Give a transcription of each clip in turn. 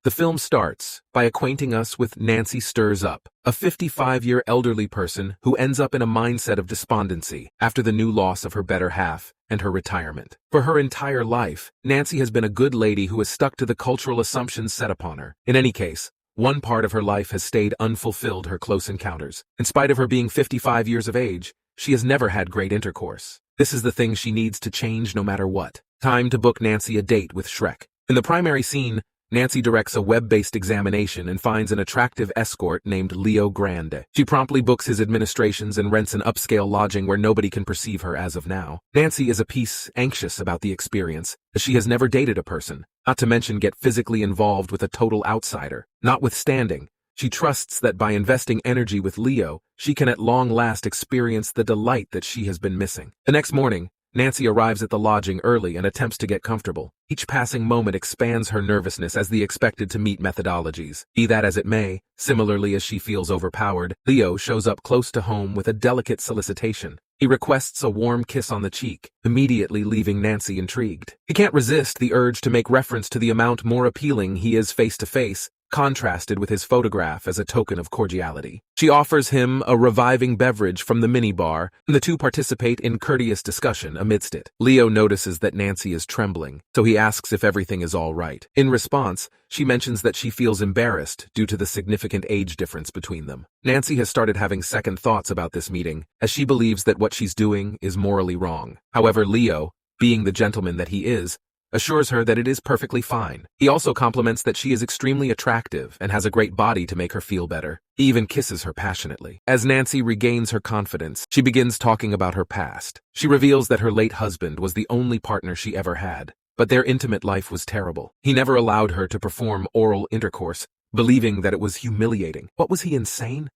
The film starts by acquainting us with Nancy Stirs Up, a 55-year elderly person who ends up in a mindset of despondency after the new loss of her better half and her retirement. For her entire life, Nancy has been a good lady who has stuck to the cultural assumptions set upon her. In any case, one part of her life has stayed unfulfilled: her close encounters. In spite of her being 55 years of age, she has never had great intercourse. This is the thing she needs to change no matter what. Time to book Nancy a date with Shrek. In the primary scene, Nancy directs a web-based examination and finds an attractive escort named Leo Grande. She promptly books his administrations and rents an upscale lodging where nobody can perceive her as of now. Nancy is a piece anxious about the experience, as she has never dated a person, not to mention get physically involved with a total outsider. Notwithstanding, she trusts that by investing energy with Leo, she can at long last experience the delight that she has been missing. The next morning, Nancy arrives at the lodging early and attempts to get comfortable. Each passing moment expands her nervousness as the expected-to-meet methodologies. Be that as it may, similarly as she feels overpowered, Leo shows up close to home with a delicate solicitation. He requests a warm kiss on the cheek, immediately leaving Nancy intrigued. He can't resist the urge to make reference to the amount more appealing he is face-to-face, contrasted with his photograph as a token of cordiality. She offers him a reviving beverage from the minibar, and the two participate in courteous discussion amidst it. Leo notices that Nancy is trembling, so he asks if everything is all right. In response, she mentions that she feels embarrassed due to the significant age difference between them. Nancy has started having second thoughts about this meeting, as she believes that what she's doing is morally wrong. However, Leo, being the gentleman that he is, assures her that it is perfectly fine. He also compliments that she is extremely attractive and has a great body to make her feel better. He even kisses her passionately. As Nancy regains her confidence, she begins talking about her past. She reveals that her late husband was the only partner she ever had, but their intimate life was terrible. He never allowed her to perform oral intercourse, believing that it was humiliating. What, was he insane?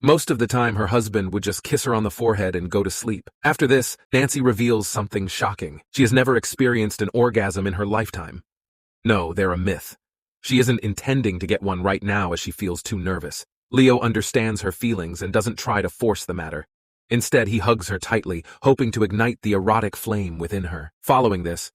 Most of the time, her husband would just kiss her on the forehead and go to sleep. After this, Nancy reveals something shocking. She has never experienced an orgasm in her lifetime. No, they're a myth. She isn't intending to get one right now as she feels too nervous. Leo understands her feelings and doesn't try to force the matter. Instead, he hugs her tightly, hoping to ignite the erotic flame within her. Following this,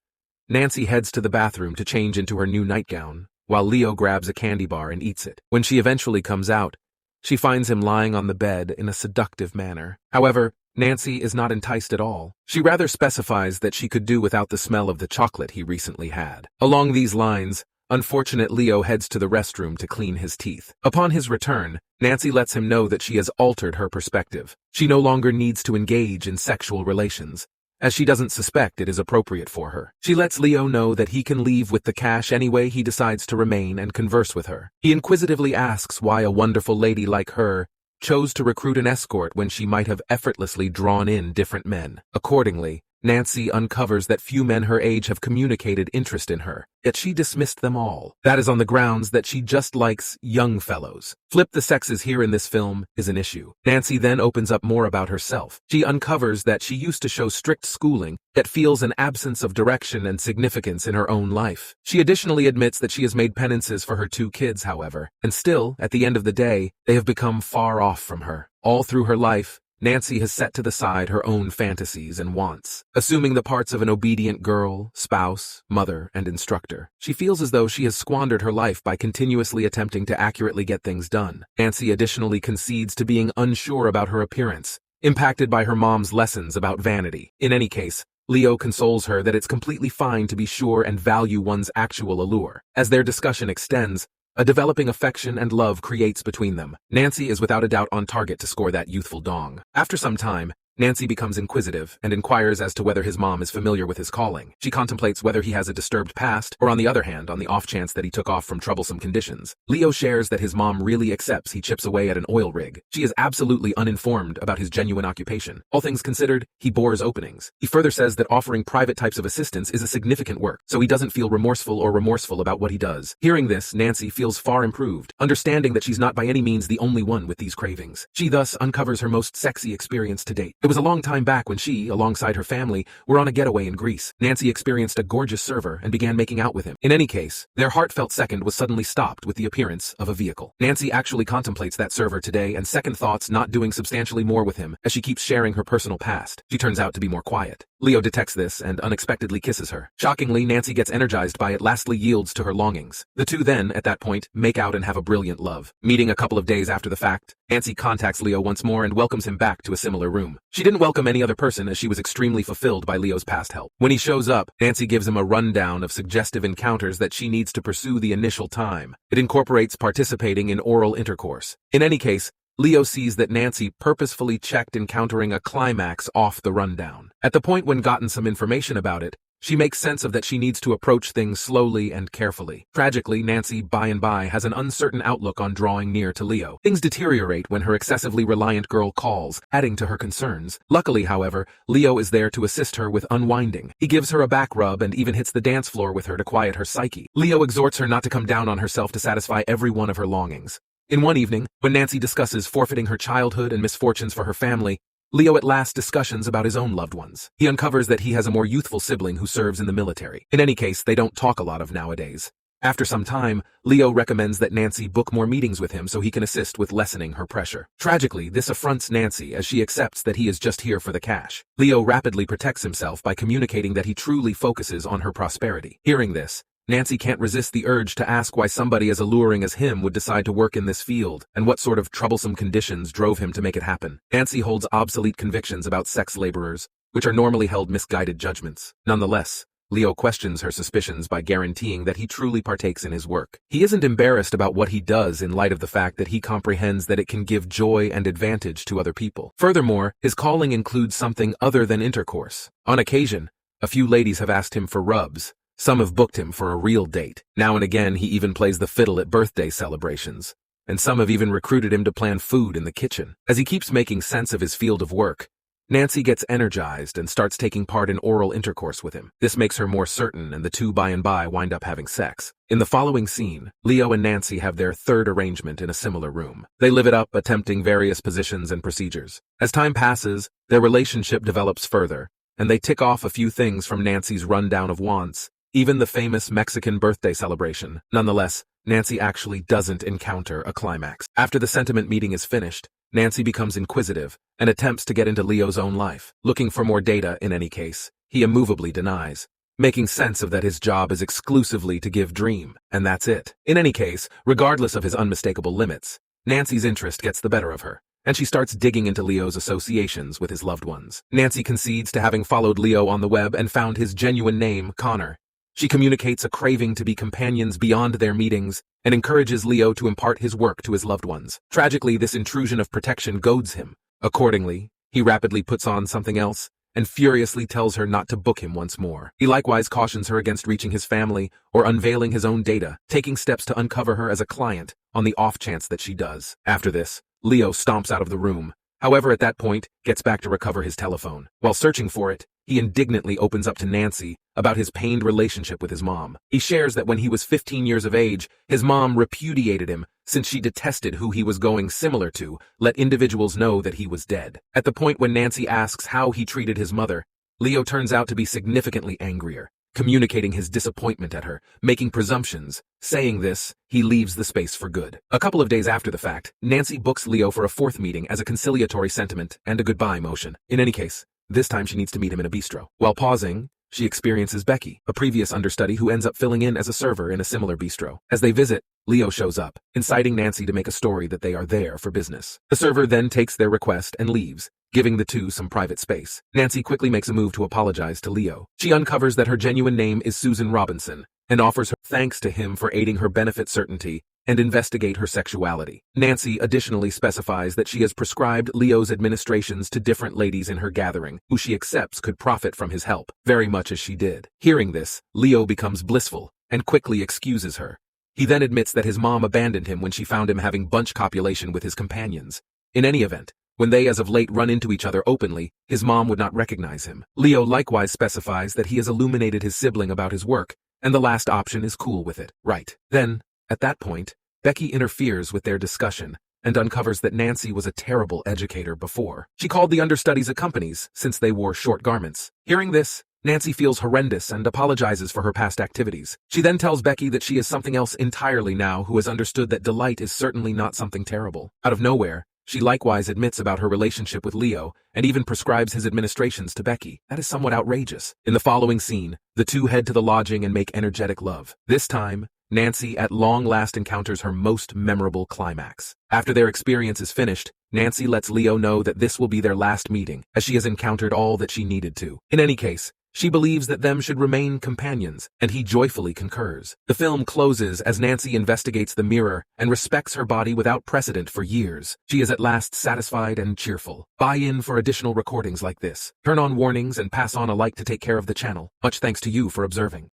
Nancy heads to the bathroom to change into her new nightgown, while Leo grabs a candy bar and eats it. When she eventually comes out, she finds him lying on the bed in a seductive manner. However, Nancy is not enticed at all. She rather specifies that she could do without the smell of the chocolate he recently had. Along these lines, unfortunate Leo heads to the restroom to clean his teeth. Upon his return, Nancy lets him know that she has altered her perspective. She no longer needs to engage in sexual relations, as she doesn't suspect it is appropriate for her. She lets Leo know that he can leave with the cash anyway he decides to remain and converse with her. He inquisitively asks why a wonderful lady like her chose to recruit an escort when she might have effortlessly drawn in different men. Accordingly, Nancy uncovers that few men her age have communicated interest in her, yet she dismissed them all. That is on the grounds that she just likes young fellows. Flip the sexes here in this film is an issue. Nancy then opens up more about herself. She uncovers that she used to show strict schooling, yet feels an absence of direction and significance in her own life. She additionally admits that she has made penances for her 2 kids, however, and still, at the end of the day, they have become far off from her. All through her life, Nancy has set to the side her own fantasies and wants, assuming the parts of an obedient girl, spouse, mother, and instructor. She feels as though she has squandered her life by continuously attempting to accurately get things done. Nancy additionally concedes to being unsure about her appearance, impacted by her mom's lessons about vanity. In any case, Leo consoles her that it's completely fine to be sure and value one's actual allure. As their discussion extends, a developing affection and love creates between them. Nancy is without a doubt on target to score that youthful dong. After some time, Nancy becomes inquisitive and inquires as to whether his mom is familiar with his calling. She contemplates whether he has a disturbed past, or on the other hand, on the off chance that he took off from troublesome conditions. Leo shares that his mom really accepts he chips away at an oil rig. She is absolutely uninformed about his genuine occupation. All things considered, he bores openings. He further says that offering private types of assistance is a significant work, so he doesn't feel remorseful about what he does. Hearing this, Nancy feels far improved, understanding that she's not by any means the only one with these cravings. She thus uncovers her most sexy experience to date. It was a long time back when she, alongside her family, were on a getaway in Greece. Nancy experienced a gorgeous server and began making out with him. In any case, their heartfelt second was suddenly stopped with the appearance of a vehicle. Nancy actually contemplates that server today and second thoughts not doing substantially more with him as she keeps sharing her personal past. She turns out to be more quiet. Leo detects this and unexpectedly kisses her. Shockingly, Nancy gets energized by it, lastly yields to her longings. The two then, at that point, make out and have a brilliant love. Meeting a couple of days after the fact, Nancy contacts Leo once more and welcomes him back to a similar room. She didn't welcome any other person as she was extremely fulfilled by Leo's past help. When he shows up, Nancy gives him a rundown of suggestive encounters that she needs to pursue the initial time. It incorporates participating in oral intercourse. In any case, Leo sees that Nancy purposefully checked encountering a climax off the rundown. At the point when gotten some information about it, she makes sense of that she needs to approach things slowly and carefully. Tragically, Nancy, by and by, has an uncertain outlook on drawing near to Leo. Things deteriorate when her excessively reliant girl calls, adding to her concerns. Luckily, however, Leo is there to assist her with unwinding. He gives her a back rub and even hits the dance floor with her to quiet her psyche. Leo exhorts her not to come down on herself to satisfy every one of her longings. In one evening, when Nancy discusses forfeiting her childhood and misfortunes for her family, Leo at last discussions about his own loved ones. He uncovers that he has a more youthful sibling who serves in the military. In any case, they don't talk a lot of nowadays. After some time, Leo recommends that Nancy book more meetings with him so he can assist with lessening her pressure. Tragically, this affronts Nancy as she accepts that he is just here for the cash. Leo rapidly protects himself by communicating that he truly focuses on her prosperity. Hearing this, Nancy can't resist the urge to ask why somebody as alluring as him would decide to work in this field, and what sort of troublesome conditions drove him to make it happen. Nancy holds obsolete convictions about sex laborers, which are normally held misguided judgments. Nonetheless, Leo questions her suspicions by guaranteeing that he truly partakes in his work. He isn't embarrassed about what he does in light of the fact that he comprehends that it can give joy and advantage to other people. Furthermore, his calling includes something other than intercourse. On occasion, a few ladies have asked him for rubs. Some have booked him for a real date. Now and again, he even plays the fiddle at birthday celebrations. And some have even recruited him to plan food in the kitchen. As he keeps making sense of his field of work, Nancy gets energized and starts taking part in oral intercourse with him. This makes her more certain, and the two by and by wind up having sex. In the following scene, Leo and Nancy have their third arrangement in a similar room. They live it up, attempting various positions and procedures. As time passes, their relationship develops further, and they tick off a few things from Nancy's rundown of wants, even the famous Mexican birthday celebration. Nonetheless, Nancy actually doesn't encounter a climax. After the sentiment meeting is finished, Nancy becomes inquisitive and attempts to get into Leo's own life. Looking for more data in any case, he immovably denies, making sense of that his job is exclusively to give dream, and that's it. In any case, regardless of his unmistakable limits, Nancy's interest gets the better of her, and she starts digging into Leo's associations with his loved ones. Nancy concedes to having followed Leo on the web and found his genuine name, Connor. She communicates a craving to be companions beyond their meetings and encourages Leo to impart his work to his loved ones. Tragically, this intrusion of protection goads him. Accordingly, he rapidly puts on something else and furiously tells her not to book him once more. He likewise cautions her against reaching his family or unveiling his own data, taking steps to uncover her as a client on the off chance that she does. After this, Leo stomps out of the room. However, at that point, gets back to recover his telephone. While searching for it, he indignantly opens up to Nancy about his pained relationship with his mom. He shares that when he was 15 years of age, his mom repudiated him since she detested who he was going similar to, let individuals know that he was dead. At the point when Nancy asks how he treated his mother, Leo turns out to be significantly angrier, communicating his disappointment at her, making presumptions. Saying this, he leaves the space for good. A couple of days after the fact, Nancy books Leo for a fourth meeting as a conciliatory sentiment and a goodbye motion. In any case, this time she needs to meet him in a bistro. While pausing, she experiences Becky, a previous understudy who ends up filling in as a server in a similar bistro. As they visit, Leo shows up, inciting Nancy to make a story that they are there for business. The server then takes their request and leaves, giving the two some private space. Nancy quickly makes a move to apologize to Leo. She uncovers that her genuine name is Susan Robinson and offers her thanks to him for aiding her benefit certainty and investigate her sexuality. Nancy additionally specifies that she has prescribed Leo's administrations to different ladies in her gathering, who she accepts could profit from his help, very much as she did. Hearing this, Leo becomes blissful and quickly excuses her. He then admits that his mom abandoned him when she found him having bunch copulation with his companions. In any event, when they as of late run into each other openly, his mom would not recognize him. Leo likewise specifies that he has illuminated his sibling about his work, and the last option is cool with it. Right. Then, at that point, Becky interferes with their discussion and uncovers that Nancy was a terrible educator before. She called the understudies accompanies since they wore short garments. Hearing this, Nancy feels horrendous and apologizes for her past activities. She then tells Becky that she is something else entirely now, who has understood that delight is certainly not something terrible. Out of nowhere, She likewise admits about her relationship with Leo, and even prescribes his administrations to Becky. That is somewhat outrageous. In the following scene, the two head to the lodging and make energetic love. This time, Nancy at long last encounters her most memorable climax. After their experience is finished, Nancy lets Leo know that this will be their last meeting, as she has encountered all that she needed to. In any case, she believes that them should remain companions, and he joyfully concurs. The film closes as Nancy investigates the mirror and respects her body without precedent for years. She is at last satisfied and cheerful. Buy in for additional recordings like this. Turn on warnings and pass on a like to take care of the channel. Much thanks to you for observing.